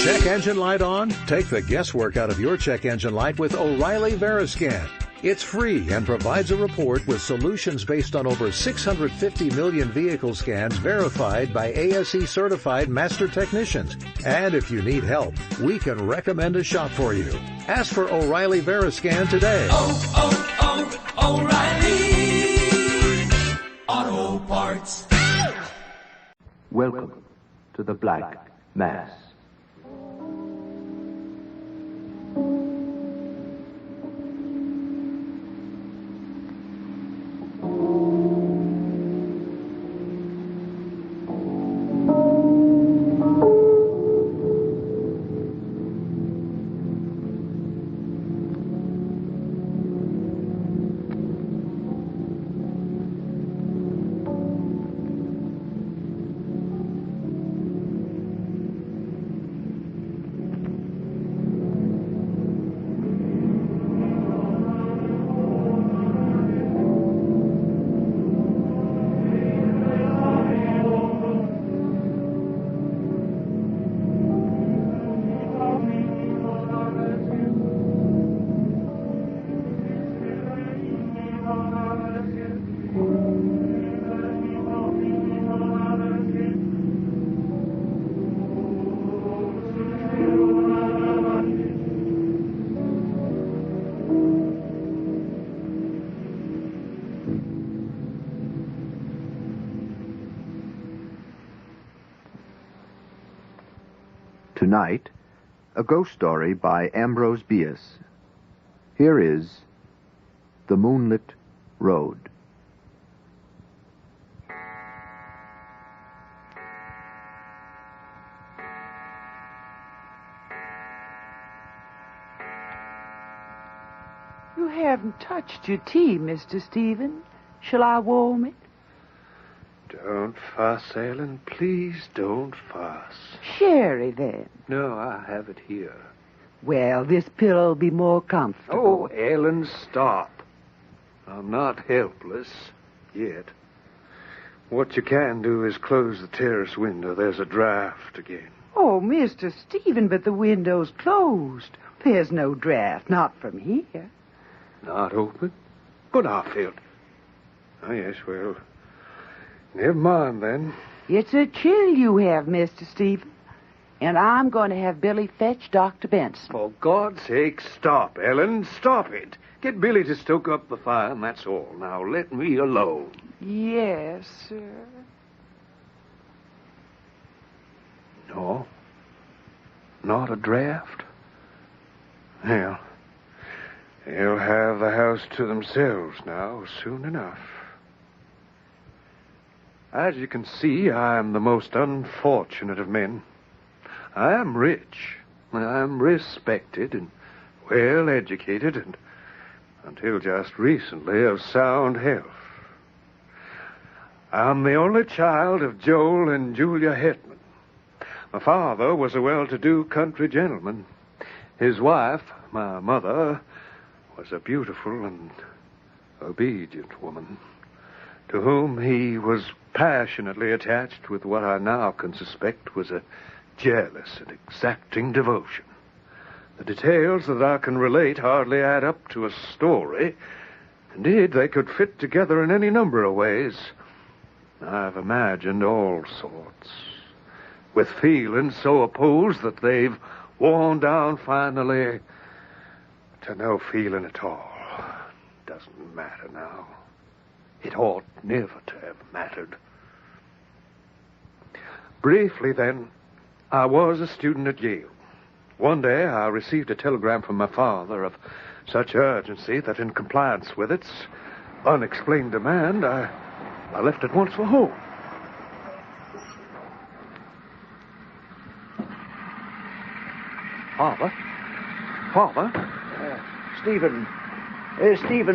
Check engine light on? Take the guesswork out of your check engine light with O'Reilly Veriscan. It's free and provides a report with solutions based on over 650 million vehicle scans verified by ASE certified master technicians. And if you need help, we can recommend a shop for you. Ask for O'Reilly Veriscan today. O'Reilly Auto Parts. Welcome to the Black Mass. Tonight, a ghost story by Ambrose Bierce. Here is The Moonlit Road. You haven't touched your tea, Mr. Stephen. Shall I warm it? Don't fuss, Ellen. Please don't fuss. Sherry, then. No, I have it here. Well, this pillow'll be more comfortable. Oh, Ellen, stop. I'm not helpless yet. What you can do is close the terrace window. There's a draft again. Oh, Mr. Stephen, but the window's closed. There's no draft, not from here. Not open? But I felt... Oh, yes, well... Never mind, then. It's a chill you have, Mr. Stephen. And I'm going to have Billy fetch Dr. Benson. For God's sake, stop, Ellen. Stop it. Get Billy to stoke up the fire, and that's all. Now, let me alone. Yes, sir. No? Not a draft? Well, they'll have the house to themselves now soon enough. As you can see, I am the most unfortunate of men. I am rich. I am respected and well-educated and, until just recently, of sound health. I'm the only child of Joel and Julia Hetman. My father was a well-to-do country gentleman. His wife, my mother, was a beautiful and obedient woman, to whom he was passionately attached with what I now can suspect was a jealous and exacting devotion. The details that I can relate hardly add up to a story. Indeed, they could fit together in any number of ways. I've imagined all sorts, with feelings so opposed that they've worn down finally to no feeling at all. Doesn't matter now. It ought never to have mattered. Briefly, then, I was a student at Yale. One day I received a telegram from my father of such urgency that in compliance with its unexplained demand, I left at once for home. Father? Stephen,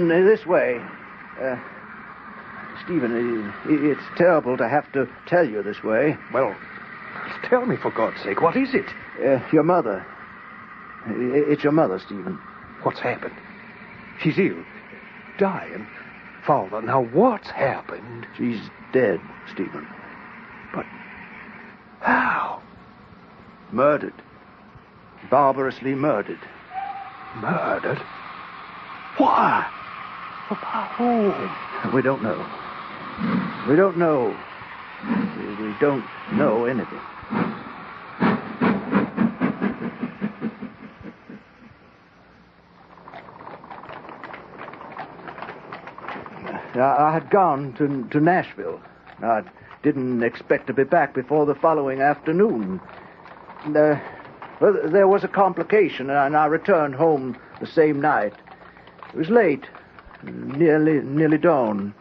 this way. Stephen, it's terrible to have to tell you this way. Well, tell me, for God's sake, what is it? Your mother. It's your mother, Stephen. What's happened? She's ill. Dying. Father, now what's happened? She's dead, Stephen. But how? Murdered. barbarously murdered. Murdered? Why? Who? We don't know. We don't know. We don't know anything. I had gone to Nashville. I didn't expect to be back before the following afternoon. There was a complication, and I returned home the same night. It was late, nearly dawn.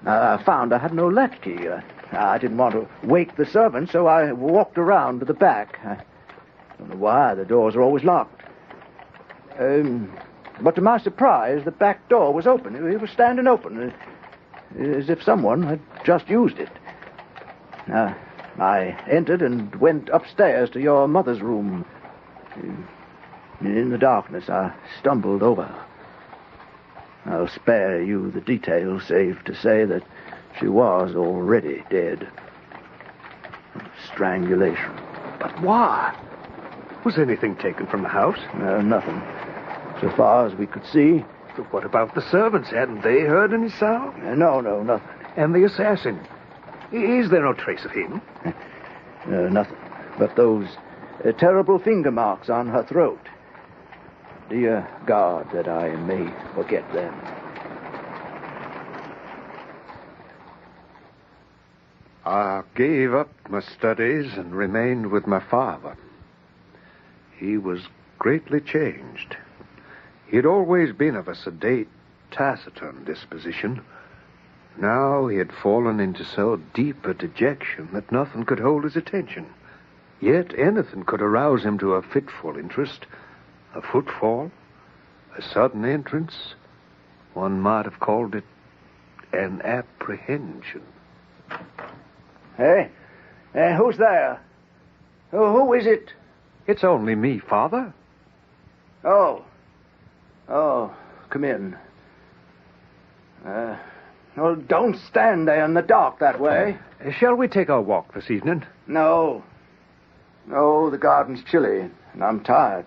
I found I had no latchkey. I didn't want to wake the servants, so I walked around to the back. I don't know why. The doors are always locked. But to my surprise, the back door was open. It was standing open, as if someone had just used it. I entered and went upstairs to your mother's room. In the darkness, I stumbled over her. I'll spare you the details, save to say that she was already dead. Strangulation. But why? Was anything taken from the house? Nothing. So far as we could see. But what about the servants? Hadn't they heard any sound? No, nothing. And the assassin? Is there no trace of him? Nothing. But those terrible finger marks on her throat. Dear God, that I may forget them. I gave up my studies and remained with my father. He was greatly changed. He had always been of a sedate, taciturn disposition. Now he had fallen into so deep a dejection that nothing could hold his attention. Yet anything could arouse him to a fitful interest. A footfall, a sudden entrance. One might have called it an apprehension. Hey, who's there? Who is it? It's only me, Father. Oh, come in. Well, don't stand there in the dark that way. Shall we take our walk this evening? No, the garden's chilly, and I'm tired.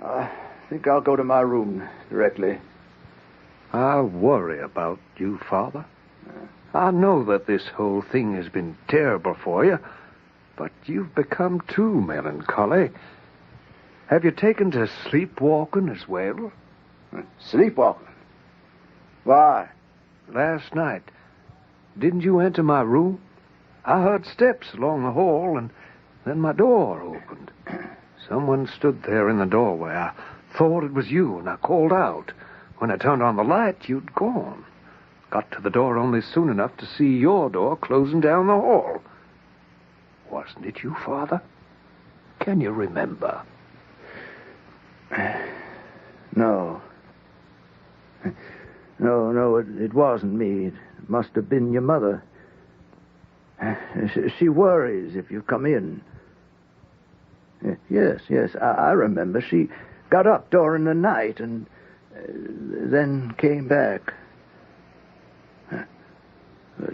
I think I'll go to my room directly. I worry about you, Father. I know that this whole thing has been terrible for you, but you've become too melancholy. Have you taken to sleepwalking as well? Sleepwalking? Why? Last night, didn't you enter my room? I heard steps along the hall, and then my door opened. Someone stood there in the doorway. I thought it was you, and I called out. When I turned on the light, you'd gone. Got to the door only soon enough to see your door closing down the hall. Wasn't it you, Father? Can you remember? No, it wasn't me. It must have been your mother. She worries if you come in. Yes, I remember. She got up during the night and then came back.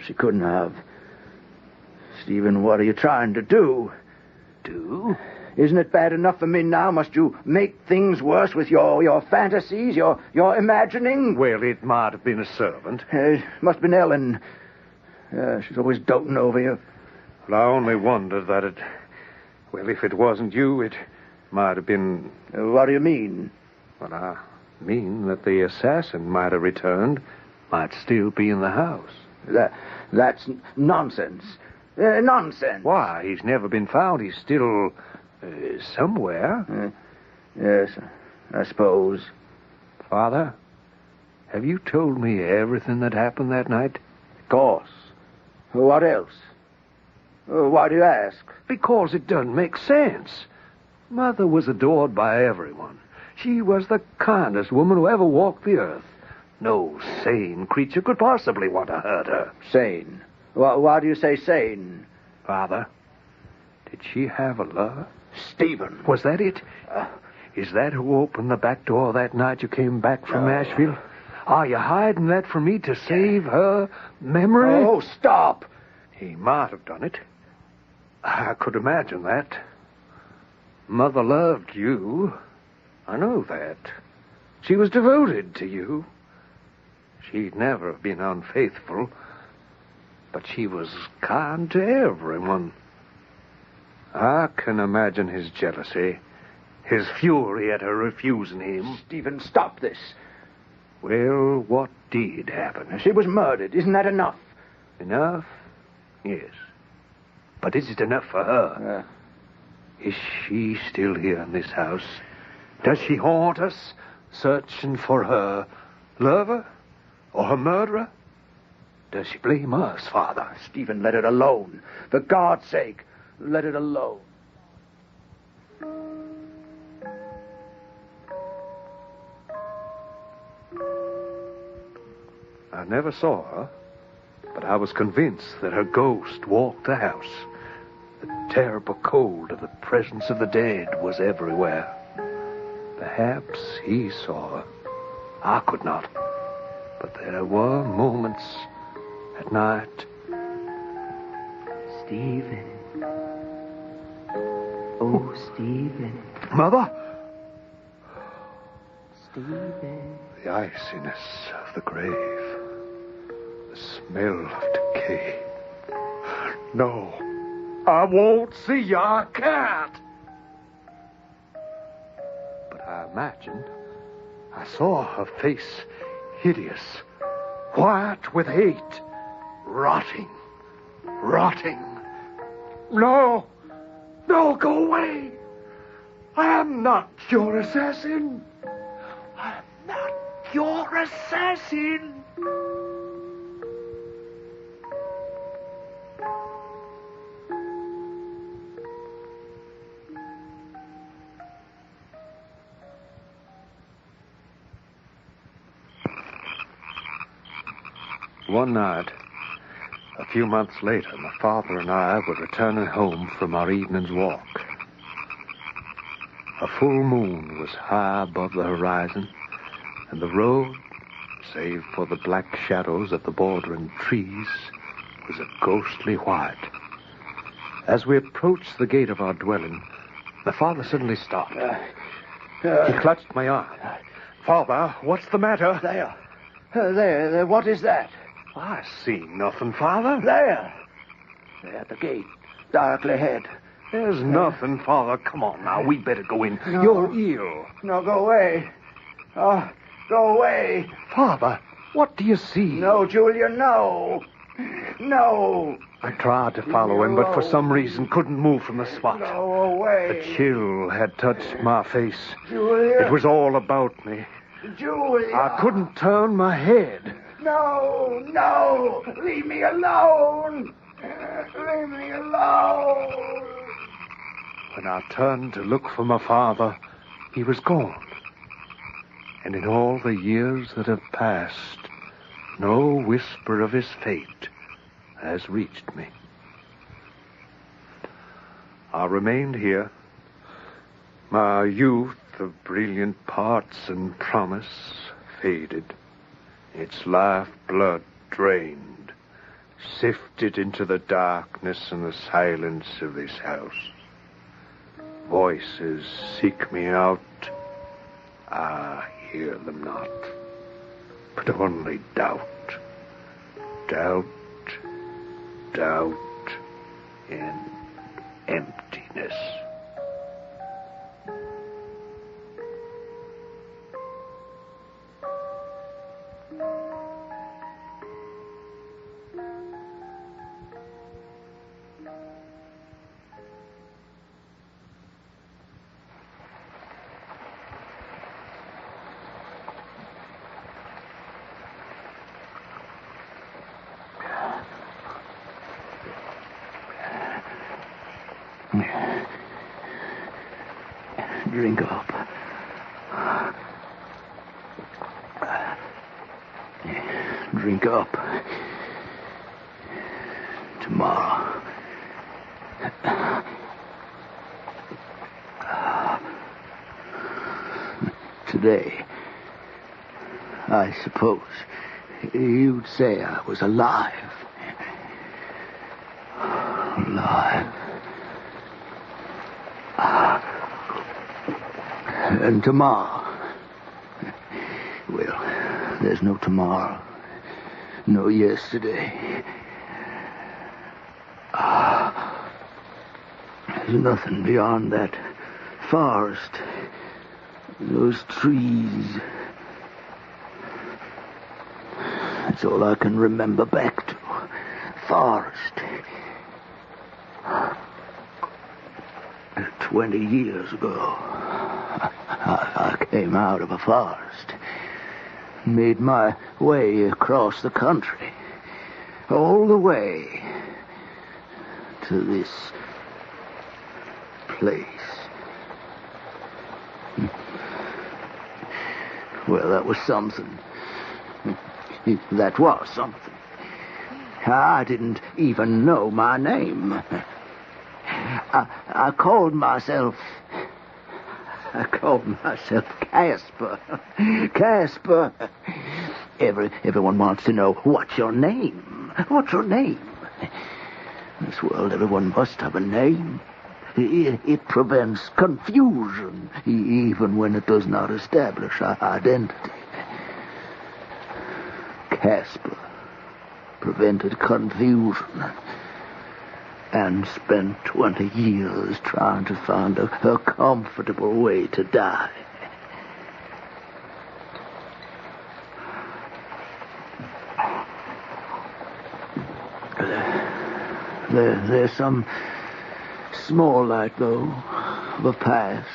She couldn't have. Stephen, what are you trying to do? Do? Isn't it bad enough for me now? Must you make things worse with your fantasies, your imagining? Well, it might have been a servant. Must have been Ellen. She's always doting over you. Well, I only wondered that it... Well, if it wasn't you, it might have been... What do you mean? Well, I mean that the assassin might have returned, might still be in the house. That's nonsense. Nonsense. Why? He's never been found. He's still somewhere. Yes, I suppose. Father, have you told me everything that happened that night? Of course. What else? Why do you ask? Because it doesn't make sense. Mother was adored by everyone. She was the kindest woman who ever walked the earth. No sane creature could possibly want to hurt her. Sane? Why do you say sane? Father, did she have a lover? Stephen. Was that it? Is that who opened the back door that night you came back from Nashville? Are you hiding that from me to save her memory? Oh, stop! He might have done it. I could imagine that. Mother loved you. I know that. She was devoted to you. She'd never been unfaithful, but she was kind to everyone. I can imagine his jealousy, his fury at her refusing him. Stephen, stop this. Well, what did happen? She was murdered. Isn't that enough? Enough? Yes. But is it enough for her? Is she still here in this house? Does she haunt us, searching for her lover or her murderer? Does she blame us, Father? Stephen, let it alone. For God's sake, let it alone. I never saw her, but I was convinced that her ghost walked the house. The terrible cold of the presence of the dead was everywhere. Perhaps he saw her. I could not. But there were moments at night. Stephen. Oh, Stephen. Mother? Stephen. The iciness of the grave. The smell of decay. No. I won't see you. I can't. But I imagined I saw her face hideous, white with hate, rotting. No, go away. I am not your assassin. I am not your assassin. One night, a few months later, my father and I were returning home from our evening's walk. A full moon was high above the horizon, and the road, save for the black shadows of the bordering trees, was a ghostly white. As we approached the gate of our dwelling, my father suddenly stopped. He clutched my arm. Father, what's the matter? There. What is that? I see nothing, Father. There, at the gate, darkly ahead. There's nothing, Father. Come on now, we better go in. No. You're ill. No, go away. Oh, go away. Father, what do you see? No, Julia, no. No. I tried to follow him, but for some reason couldn't move from the spot. Go away. The chill had touched my face. Julia. It was all about me. Julia. I couldn't turn my head. No. Leave me alone. Leave me alone. When I turned to look for my father, he was gone. And in all the years that have passed, no whisper of his fate has reached me. I remained here. My youth of brilliant parts and promise faded. Its life-blood drained, sifted into the darkness and the silence of this house. Voices seek me out. I hear them not, but only doubt. Doubt and emptiness. Drink up. Drink up. Tomorrow. Today, I suppose you'd say I was alive. Alive. And tomorrow. Well, there's no tomorrow. No yesterday. There's nothing beyond that forest. Those trees. That's all I can remember back to. Forest. 20 years ago, I came out of a forest, made my way across the country, all the way to this place. Well, that was something. That was something. I didn't even know my name. I called myself Casper. Casper. Everyone wants to know, what's your name? What's your name? In this world, everyone must have a name. It prevents confusion, even when it does not establish identity. Casper prevented confusion and spent 20 years trying to find a comfortable way to die. There's some small light, though, of a past.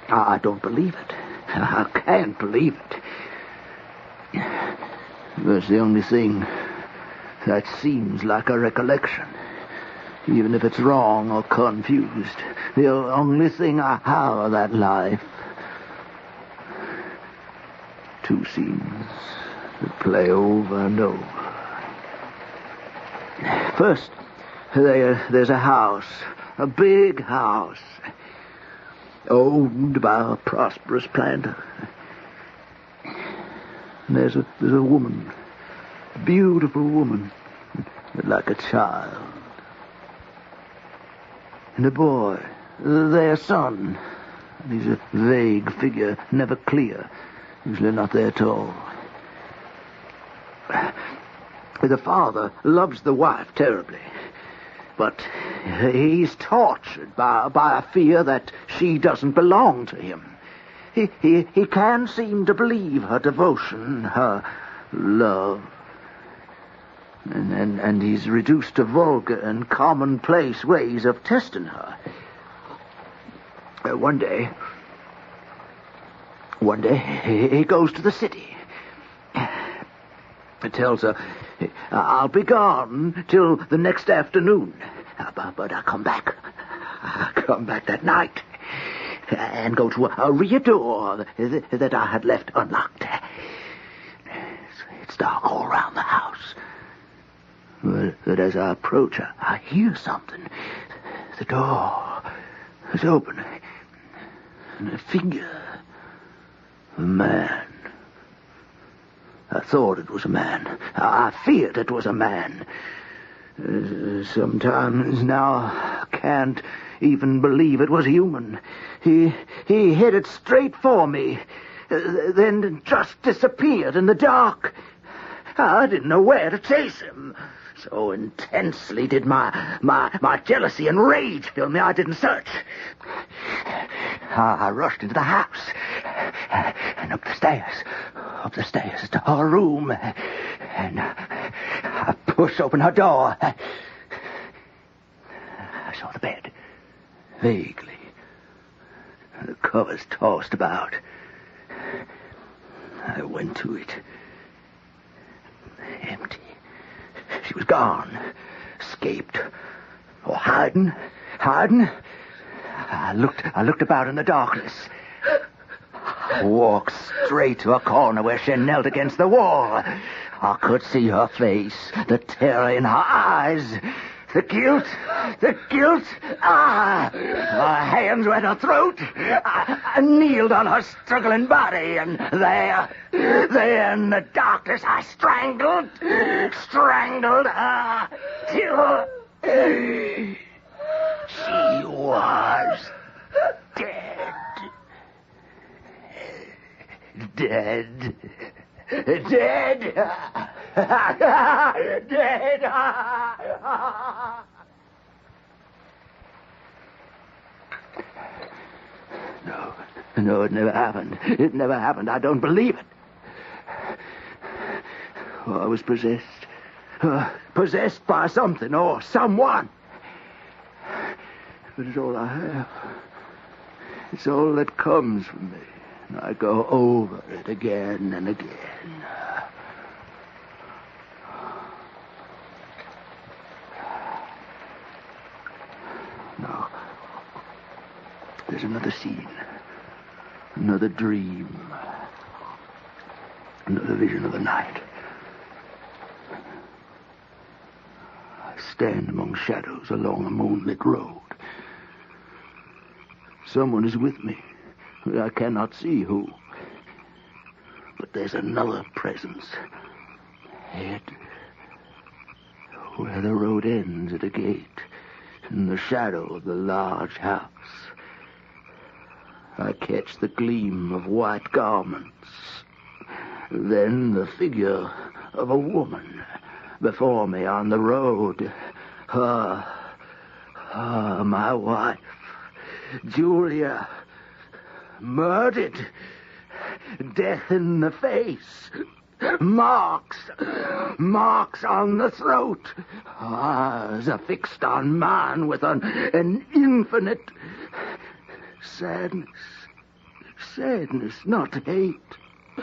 I don't believe it. I can't believe it. That's the only thing that seems like a recollection, even if it's wrong or confused. The only thing I have of that life. Two scenes that play over and over. First, there's a house, a big house, owned by a prosperous planter. And there's a woman, a beautiful woman, like a child. And a boy, their son. He's a vague figure, never clear, usually not there at all. The father loves the wife terribly, but he's tortured by a fear that she doesn't belong to him. He can't seem to believe her devotion, her love. And he's reduced to vulgar and commonplace ways of testing her. One day, he goes to the city. He tells her, I'll be gone till the next afternoon. But I'll come back. I'll come back that night and go to a rear door that I had left unlocked. It's dark all around the house. But as I approach, I hear something. The door is open. And a figure. A man. I thought it was a man. I feared it was a man. Sometimes now I can't even believe it was human. He headed straight for me, then just disappeared in the dark. I didn't know where to chase him. So intensely did my jealousy and rage fill me, I didn't search. I rushed into the house and up the stairs to her room, and I pushed open her door. I saw the bed, vaguely, the covers tossed about. I went to it. Empty. She was gone, escaped, or hiding. I looked about in the darkness. Walked straight to a corner where she knelt against the wall. I could see her face, the terror in her eyes, the guilt. Her hands were at her throat. I kneeled on her struggling body, and there in the darkness, I strangled her till she was dead. Dead! No, it never happened. It never happened. I don't believe it. Oh, I was possessed. Possessed by something or someone. But it's all I have. It's all that comes from me. And I go over it again and again. No. There's another scene. Another dream. Another vision of the night. I stand among shadows along a moonlit road. Someone is with me. I cannot see who. But there's another presence. Ahead. Where the road ends at a gate. In the shadow of the large house. I catch the gleam of white garments. Then the figure of a woman before me on the road. My wife, Julia, murdered. Death in the face. Marks on the throat. Eyes affixed on mine with an infinite sadness. Sadness, not hate.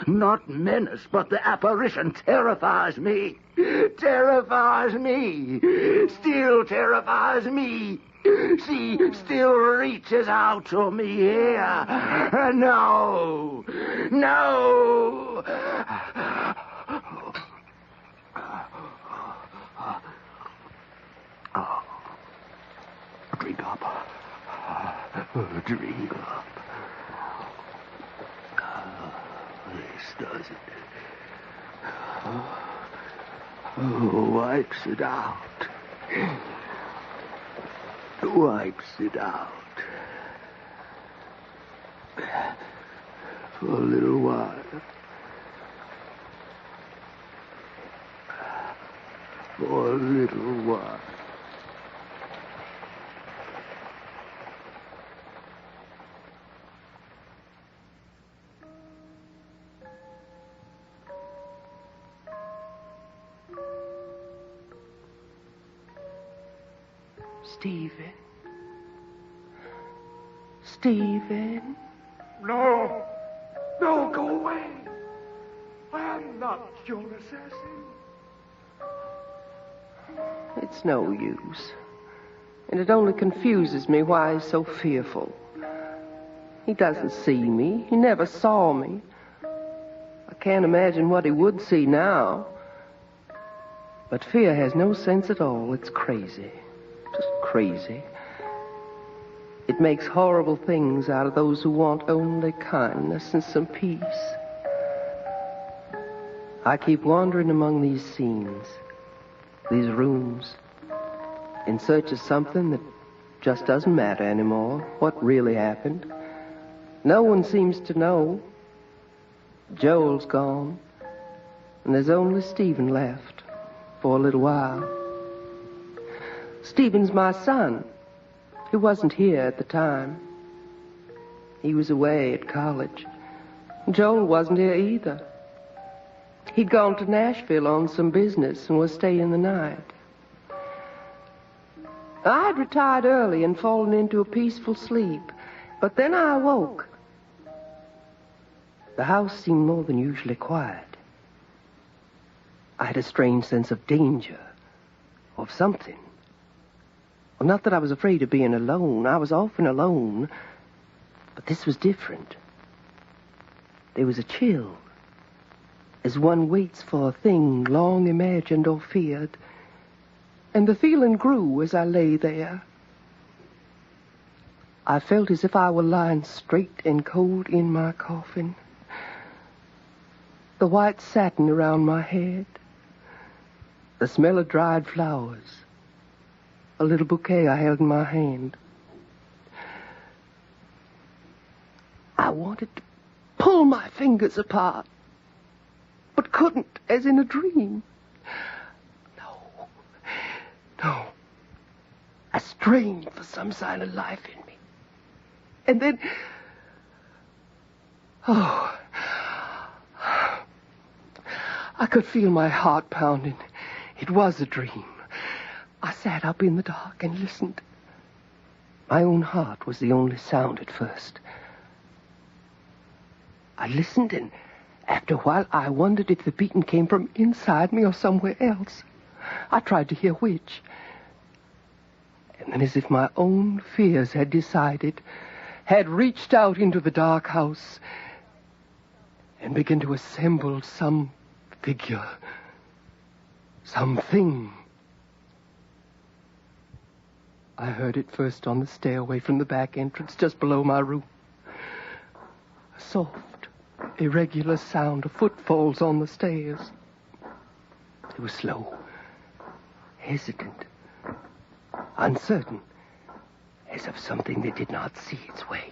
Not menace, but the apparition terrifies me. Terrifies me. Still terrifies me. She still reaches out to me here. No. No. Oh. Drink up. Drink up. This does it. Wipes it out. Wipes it out. For a little while. For a little while. Stephen. No. No, go away. I'm not your assassin. It's no use. And it only confuses me why he's so fearful. He doesn't see me. He never saw me. I can't imagine what he would see now. But fear has no sense at all. It's crazy. Just crazy. It makes horrible things out of those who want only kindness and some peace. I keep wandering among these scenes, these rooms, in search of something that just doesn't matter anymore, what really happened. No one seems to know. Joel's gone, and there's only Stephen left for a little while. Stephen's my son. He wasn't here at the time. He was away at college. Joel wasn't here either. He'd gone to Nashville on some business and was staying the night. I had retired early and fallen into a peaceful sleep, but then I awoke. The house seemed more than usually quiet. I had a strange sense of danger, of something. Well, not that I was afraid of being alone. I was often alone. But this was different. There was a chill, as one waits for a thing long imagined or feared. And the feeling grew as I lay there. I felt as if I were lying straight and cold in my coffin. The white satin around my head. The smell of dried flowers. A little bouquet I held in my hand. I wanted to pull my fingers apart, but couldn't, as in a dream. strained for some sign of life in me. And then... Oh... I could feel my heart pounding. It was a dream. I sat up in the dark and listened. My own heart was the only sound at first. I listened, and after a while I wondered if the beating came from inside me or somewhere else. I tried to hear which. And then, as if my own fears had decided, had reached out into the dark house and begun to assemble some figure, something. I heard it first on the stairway from the back entrance just below my room. A soft, irregular sound of footfalls on the stairs. It was slow, hesitant, uncertain, as of something that did not see its way.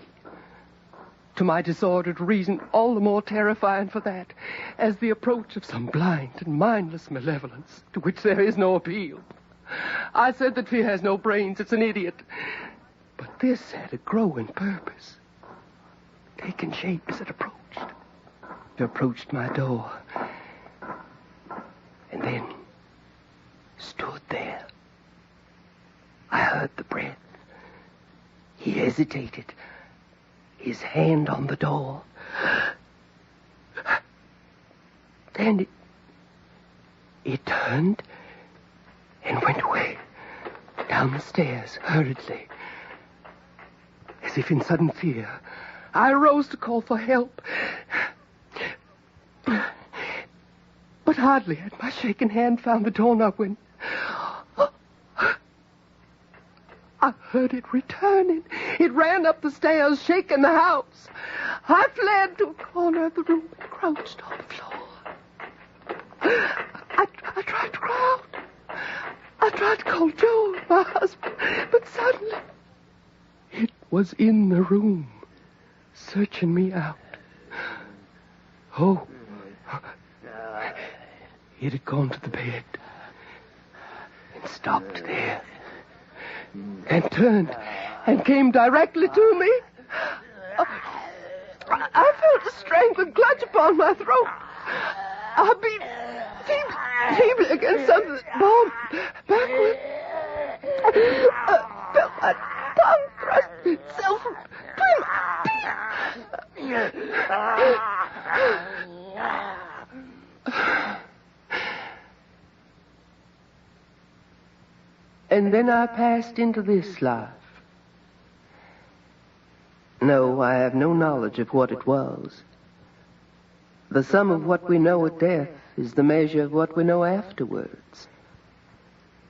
To my disordered reason, all the more terrifying for that, as the approach of some blind and mindless malevolence to which there is no appeal. I said that fear has no brains, it's an idiot. But this had a growing purpose, taking shape as it approached. It approached my door, and then stood there. I heard the breath. He hesitated, his hand on the door. Then it turned and went away, down the stairs, hurriedly. As if in sudden fear, I rose to call for help. But hardly had my shaken hand found the doorknob when I heard it returning. It ran up the stairs, shaking the house. I fled to a corner of the room and crouched on the floor. I tried to cry out. I tried to call Joel, my husband, but suddenly it was in the room, searching me out. Oh, it had gone to the bed and stopped there and turned and came directly to me. I felt a strangling clutch upon my throat. I beat feebly against something that bombed backward. I felt my tongue thrust itself between my teeth. And then I passed into this life. No, I have no knowledge of what it was. The sum of what we know at death is the measure of what we know afterwards.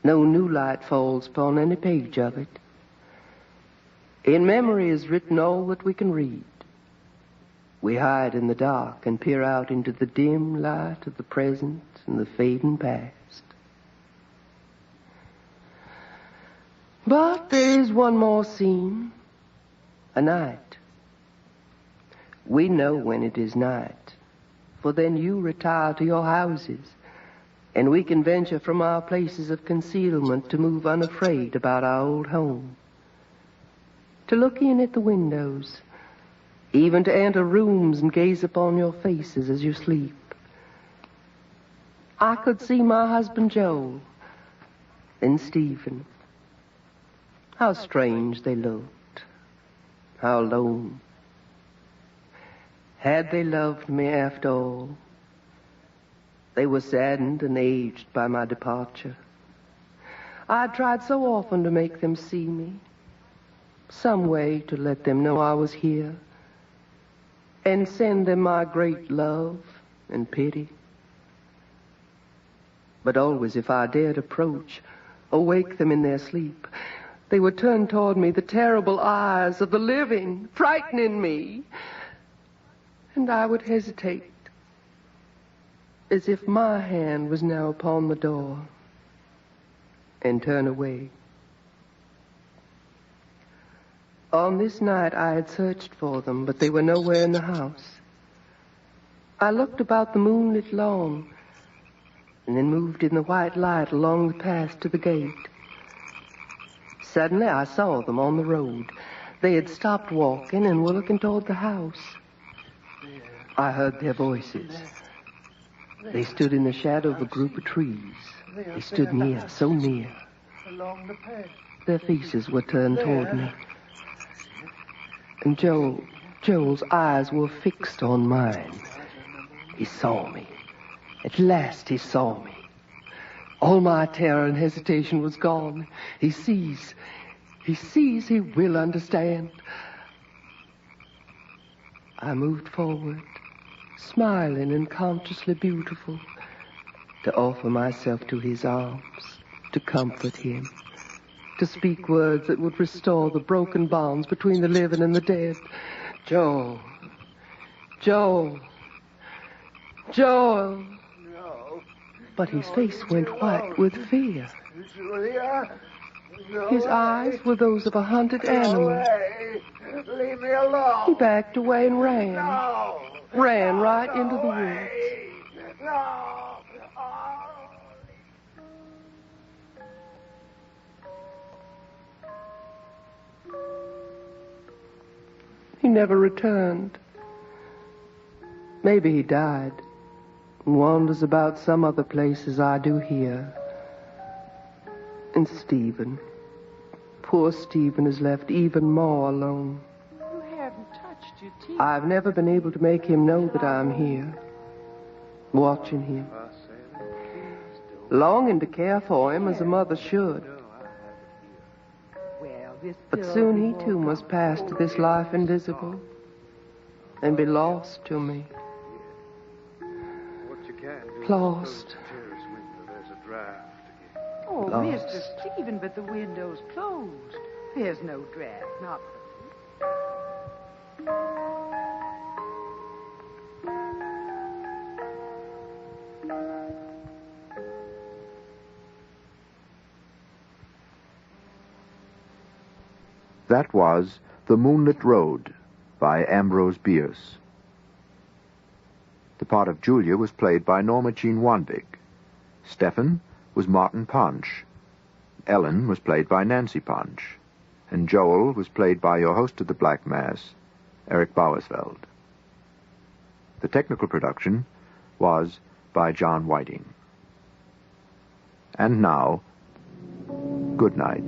No new light falls upon any page of it. In memory is written all that we can read. We hide in the dark and peer out into the dim light of the present and the fading past. But there is one more scene. A night. We know when it is night, for then you retire to your houses, and we can venture from our places of concealment to move unafraid about our old home, to look in at the windows, even to enter rooms and gaze upon your faces as you sleep. I could see my husband Joel, then Stephen. How strange they looked. How lone. Had they loved me after all? They were saddened and aged by my departure. I tried so often to make them see me, some way to let them know I was here, and send them my great love and pity. But always if I dared approach or wake them in their sleep, they would turn toward me the terrible eyes of the living, frightening me. And I would hesitate, as if my hand was now upon the door, and turn away. On this night I had searched for them, but they were nowhere in the house. I looked about the moonlit lawn, and then moved in the white light along the path to the gate. Suddenly I saw them on the road. They had stopped walking and were looking toward the house. I heard their voices. They stood in the shadow of a group of trees. They stood near, so near. Their faces were turned toward me. And Joel's eyes were fixed on mine. He saw me. At last he saw me. All my terror and hesitation was gone. He sees, he will understand. I moved forward, smiling and consciously beautiful, to offer myself to his arms, to comfort him, to speak words that would restore the broken bonds between the living and the dead. Joel. Joel. Joel. But his face went white with fear. His eyes were those of a hunted animal. Leave me alone. He backed away and ran. No. Ran right into the woods. No. He never returned. Maybe he died and wanders about some other place as I do here. And Stephen, poor Stephen, is left even more alone. You haven't touched your teeth. I've never been able to make him know that I'm here, watching him, longing to care for him as a mother should. Well, this But soon he too must pass to this life invisible and be lost to me. Lost. There's a draft again. Oh, Lost. Mr. Stephen, but the window's closed. There's no draft, not That was The Moonlit Road by Ambrose Bierce. The part of Julia was played by Norma Jean Wanvig. Stefan was Martin Punch. Ellen was played by Nancy Punch. And Joel was played by your host of the Black Mass, Eric Bauersfeld. The technical production was by John Whiting. And now, good night.